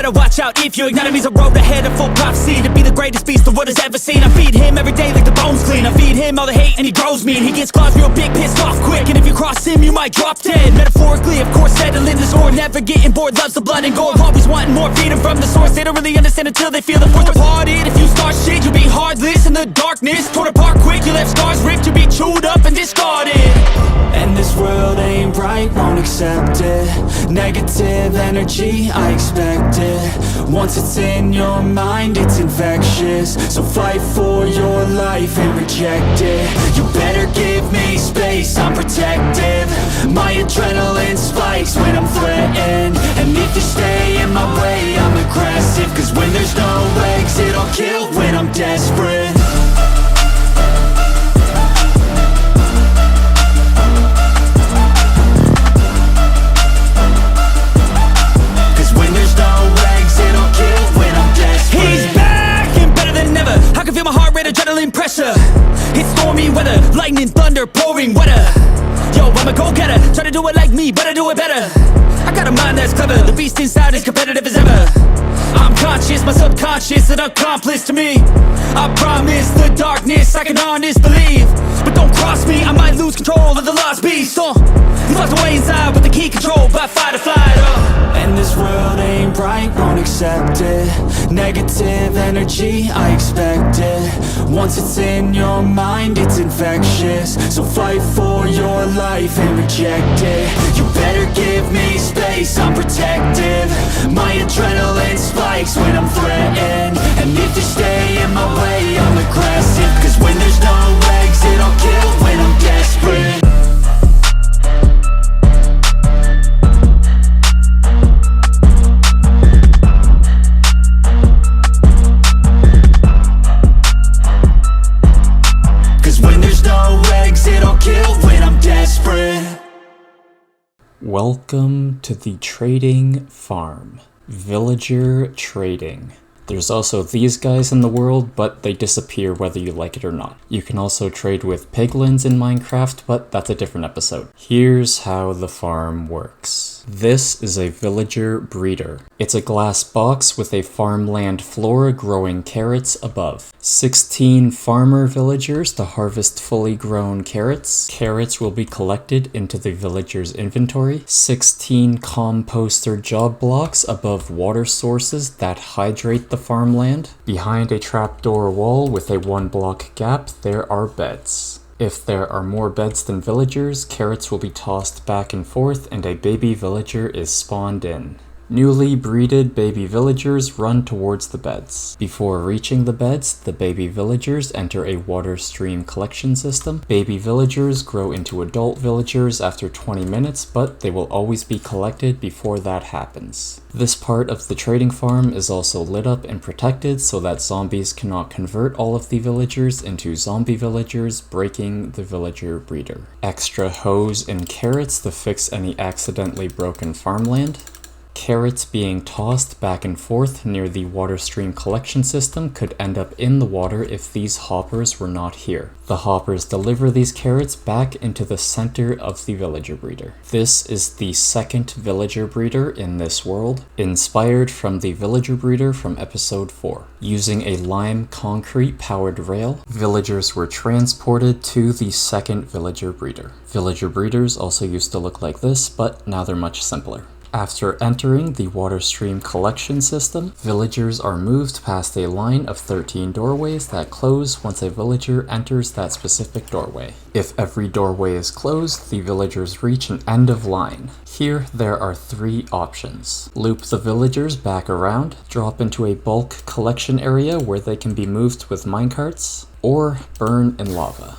better watch out if your enemy's a road ahead of full prophecy to be the greatest beast the world has ever seen. I feed him every day like the bones clean. I feed him all the hate and he grows me, and he gets claws real big, pissed off quick. And if you cross him, you might drop dead. Metaphorically, of course, settling the score, never getting bored, loves the blood and gore, always wanting more, freedom from the source. They don't really understand until they feel the force departed. If you start shit, you'll be heartless in the darkness, torn apart quick. You left scars ripped, you'll be chewed up and discarded. And this world ain't right, won't accept it. Negative energy, I expect it. Once it's in your mind, it's infectious. So fight for your life and reject it. You better give me space, I'm protective. My adrenaline spikes when I'm threatened. And if you stay in my way, I'm aggressive. Cause when there's no exit, I'll kill when I'm desperate. Feel my heart rate, adrenaline pressure. It's stormy weather, lightning, thunder, pouring weather. Yo, I'm a go-getter, try to do it like me, but I do it better. I got a mind that's clever, the beast inside is competitive as ever. I'm conscious, my subconscious, an accomplice to me. I promise the darkness, I can honest believe. But don't cross me, I might lose control of the lost beast. He's locked away inside with the key control by fight or flight. And this world ain't right, won't accept it. Negative energy, I expect it. Once it's in your mind, it's infectious. So fight for your life and reject it. You better give me space, I'm protective. My adrenaline spikes when I'm threatened. And if you stay in my way, I'm aggressive. Cause when there's no exit, I'll kill when I'm desperate. Welcome to the trading farm. Villager trading. There's also these guys in the world, but they disappear whether you like it or not. You can also trade with piglins in Minecraft, but that's a different episode. Here's how the farm works. This is a villager breeder. It's a glass box with a farmland floor growing carrots above. 16 farmer villagers to harvest fully grown carrots. Carrots will be collected into the villager's inventory. 16 composter job blocks above water sources that hydrate the farmland. Behind a trapdoor wall with a 1 block gap, there are beds. If there are more beds than villagers, carrots will be tossed back and forth and a baby villager is spawned in. Newly breeded baby villagers run towards the beds. Before reaching the beds, the baby villagers enter a water stream collection system. Baby villagers grow into adult villagers after 20 minutes, but they will always be collected before that happens. This part of the trading farm is also lit up and protected so that zombies cannot convert all of the villagers into zombie villagers, breaking the villager breeder. Extra hose and carrots to fix any accidentally broken farmland. Carrots being tossed back and forth near the water stream collection system could end up in the water if these hoppers were not here. The hoppers deliver these carrots back into the center of the villager breeder. This is the second villager breeder in this world, inspired from the villager breeder from episode 4. Using a lime concrete powered rail, villagers were transported to the second villager breeder. Villager breeders also used to look like this, but now they're much simpler. After entering the water stream collection system, villagers are moved past a line of 13 doorways that close once a villager enters that specific doorway. If every doorway is closed, the villagers reach an end of line. Here, there are 3 options. Loop the villagers back around, drop into a bulk collection area where they can be moved with minecarts, or burn in lava.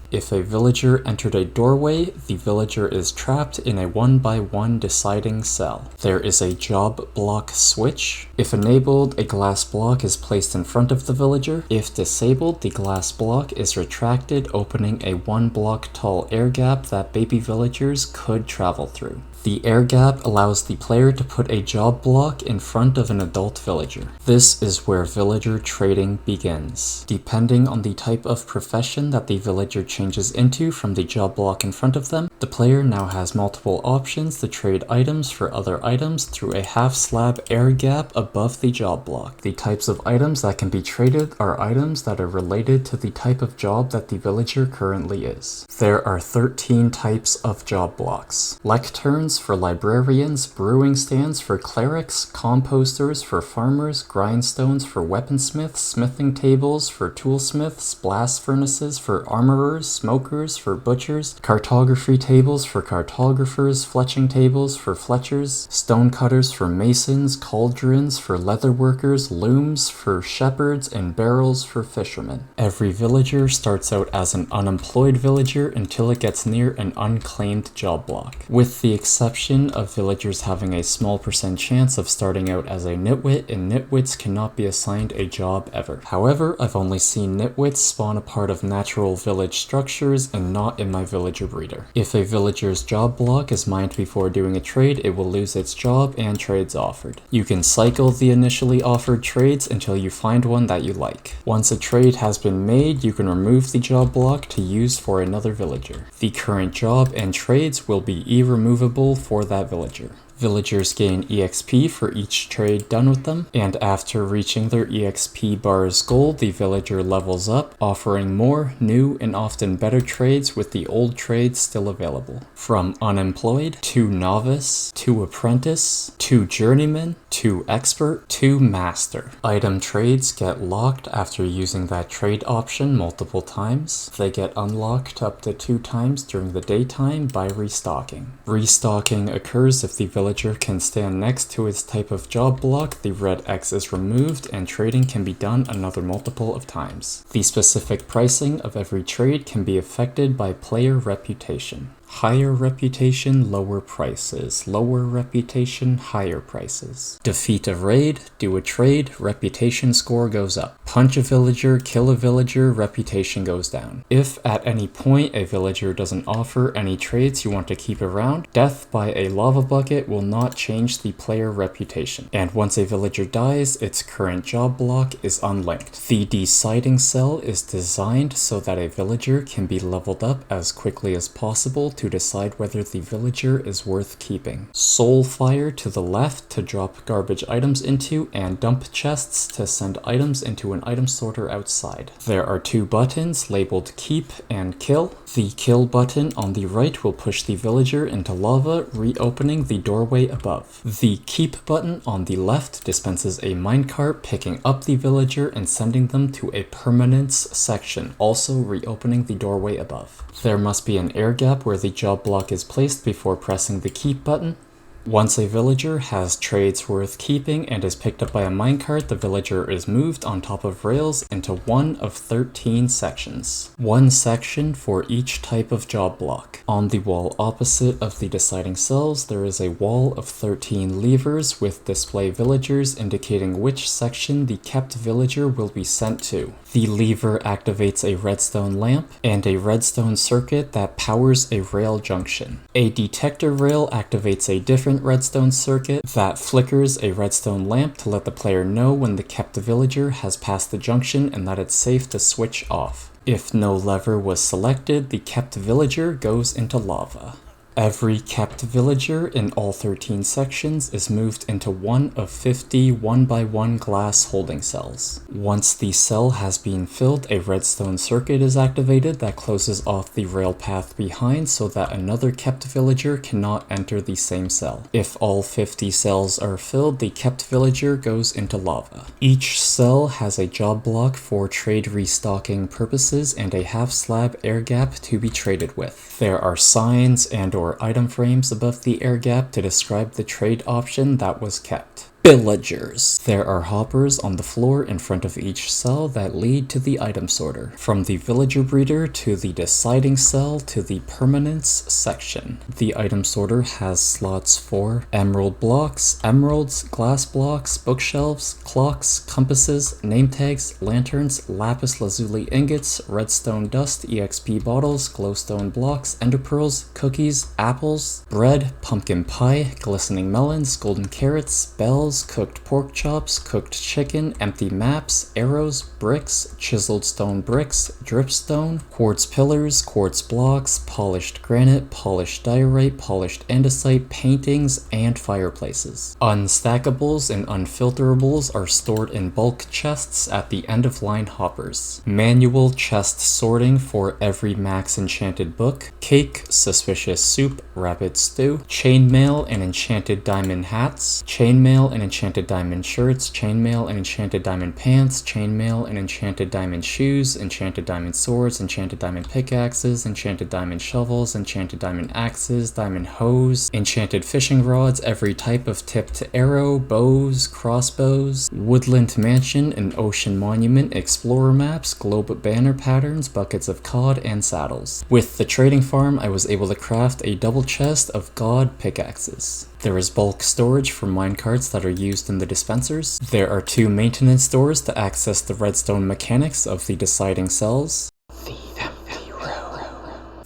If a villager entered a doorway, the villager is trapped in a 1x1 deciding cell. There is a job block switch. If enabled, a glass block is placed in front of the villager. If disabled, the glass block is retracted, opening a 1 block tall air gap that baby villagers could travel through. The air gap allows the player to put a job block in front of an adult villager. This is where villager trading begins. Depending on the type of profession that the villager changes into from the job block in front of them, The player now has multiple options to trade items for other items through a half-slab air gap above the job block. The types of items that can be traded are items that are related to the type of job that the villager currently is. There are 13 types of job blocks. Lecterns for librarians, brewing stands for clerics, composters for farmers, grindstones for weaponsmiths, smithing tables for toolsmiths, blast furnaces for armorers, smokers for butchers, cartography tables for cartographers, fletching tables for fletchers, stonecutters for masons, cauldrons for leatherworkers, looms for shepherds, and barrels for fishermen. Every villager starts out as an unemployed villager until it gets near an unclaimed job block, with the exception of villagers having a small % chance of starting out as a nitwit, and nitwits cannot be assigned a job ever. However, I've only seen nitwits spawn a part of natural village structures and not in my villager breeder. If a villager's job block is mined before doing a trade, it will lose its job and trades offered. You can cycle the initially offered trades until you find one that you like. Once a trade has been made, you can remove the job block to use for another villager. The current job and trades will be irremovable for that villager. Villagers gain EXP for each trade done with them, and after reaching their EXP bar's goal, the villager levels up, offering more, new, and often better trades with the old trades still available. From unemployed, to novice, to apprentice, to journeyman, to expert, to master. Item trades get locked after using that trade option multiple times. They get unlocked up to 2 times during the daytime by restocking. Restocking occurs if the villager can stand next to its type of job block, the red X is removed, and trading can be done another multiple of times. The specific pricing of every trade can be affected by player reputation. Higher reputation, lower prices. Lower reputation, higher prices. Defeat a raid, do a trade, reputation score goes up. Punch a villager, kill a villager, reputation goes down. If at any point a villager doesn't offer any trades you want to keep around, death by a lava bucket will not change the player reputation. And once a villager dies, its current job block is unlinked. The deciding cell is designed so that a villager can be leveled up as quickly as possible to decide whether the villager is worth keeping. Soul fire to the left to drop garbage items into, and dump chests to send items into an item sorter outside. There are 2 buttons labeled keep and kill. The kill button on the right will push the villager into lava, reopening the doorway above. The keep button on the left dispenses a minecart, picking up the villager and sending them to a permanence section, also reopening the doorway above. There must be an air gap where the job block is placed before pressing the keep button. Once a villager has trades worth keeping and is picked up by a minecart, the villager is moved on top of rails into one of 13 sections. 1 section for each type of job block. On the wall opposite of the deciding cells, there is a wall of 13 levers with display villagers indicating which section the kept villager will be sent to. The lever activates a redstone lamp and a redstone circuit that powers a rail junction. A detector rail activates a different redstone circuit that flickers a redstone lamp to let the player know when the kept villager has passed the junction and that it's safe to switch off. If no lever was selected, the kept villager goes into lava. Every kept villager in all 13 sections is moved into one of 50 1x1 glass holding cells. Once the cell has been filled, a redstone circuit is activated that closes off the rail path behind so that another kept villager cannot enter the same cell. If all 50 cells are filled, the kept villager goes into lava. Each cell has a job block for trade restocking purposes and a half slab air gap to be traded with. There are signs and or item frames above the air gap to describe the trade option that was kept. Pillagers. There are hoppers on the floor in front of each cell that lead to the item sorter. From the villager breeder to the deciding cell to the permanence section. The item sorter has slots for emerald blocks, emeralds, glass blocks, bookshelves, clocks, compasses, name tags, lanterns, lapis lazuli ingots, redstone dust, EXP bottles, glowstone blocks, ender pearls, cookies, apples, bread, pumpkin pie, glistening melons, golden carrots, bells, walls, cooked pork chops, cooked chicken, empty maps, arrows, bricks, chiseled stone bricks, dripstone, quartz pillars, quartz blocks, polished granite, polished diorite, polished andesite, paintings, and fireplaces. Unstackables and unfilterables are stored in bulk chests at the end of line hoppers. Manual chest sorting for every max enchanted book, cake, suspicious soup, rapid stew, chainmail and enchanted diamond hats, chainmail and enchanted diamond shirts, chainmail and enchanted diamond pants, chainmail and enchanted diamond shoes, enchanted diamond swords, enchanted diamond pickaxes, enchanted diamond shovels, enchanted diamond axes, diamond hoes, enchanted fishing rods, every type of tipped arrow, bows, crossbows, woodland mansion and ocean monument, explorer maps, globe banner patterns, buckets of cod, and saddles. With the trading farm, I was able to craft a double chest of god pickaxes. There is bulk storage for minecarts that are used in the dispensers. There are 2 maintenance stores to access the redstone mechanics of the deciding cells.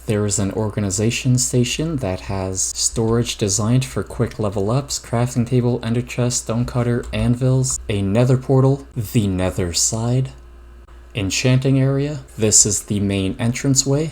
There is an organization station that has storage designed for quick level ups, crafting table, ender chest, stonecutter, anvils, a nether portal, the nether side, enchanting area, this is the main entranceway,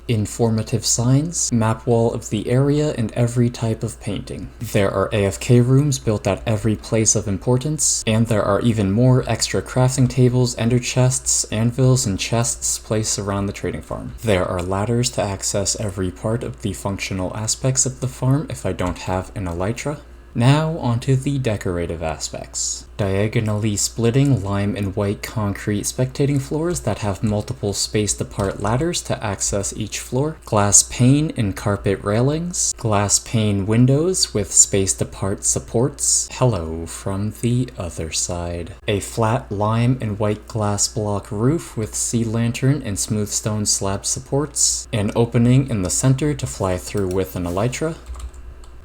informative signs, map wall of the area, and every type of painting. There are AFK rooms built at every place of importance, and there are even more extra crafting tables, ender chests, anvils, and chests placed around the trading farm. There are ladders to access every part of the functional aspects of the farm if I don't have an elytra. Now onto the decorative aspects. Diagonally splitting lime and white concrete spectating floors that have multiple spaced apart ladders to access each floor. Glass pane and carpet railings. Glass pane windows with spaced apart supports. Hello from the other side. A flat lime and white glass block roof with sea lantern and smooth stone slab supports. An opening in the center to fly through with an elytra.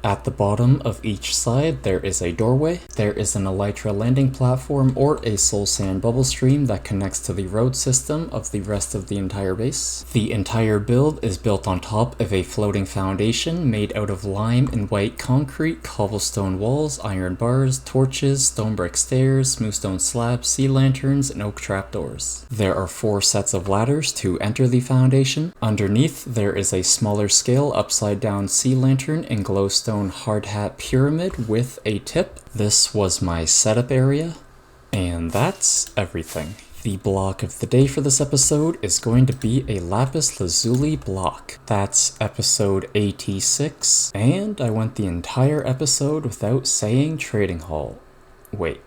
At the bottom of each side, there is a doorway. There is an elytra landing platform or a soul sand bubble stream that connects to the road system of the rest of the entire base. The entire build is built on top of a floating foundation made out of lime and white concrete, cobblestone walls, iron bars, torches, stone brick stairs, smooth stone slabs, sea lanterns, and oak trapdoors. There are 4 sets of ladders to enter the foundation. Underneath, there is a smaller scale upside down sea lantern and glowstone hard hat pyramid with a tip. This was my setup area, and that's everything. The block of the day for this episode is going to be a lapis lazuli block. That's episode 86, and I went the entire episode without saying trading hall. Wait.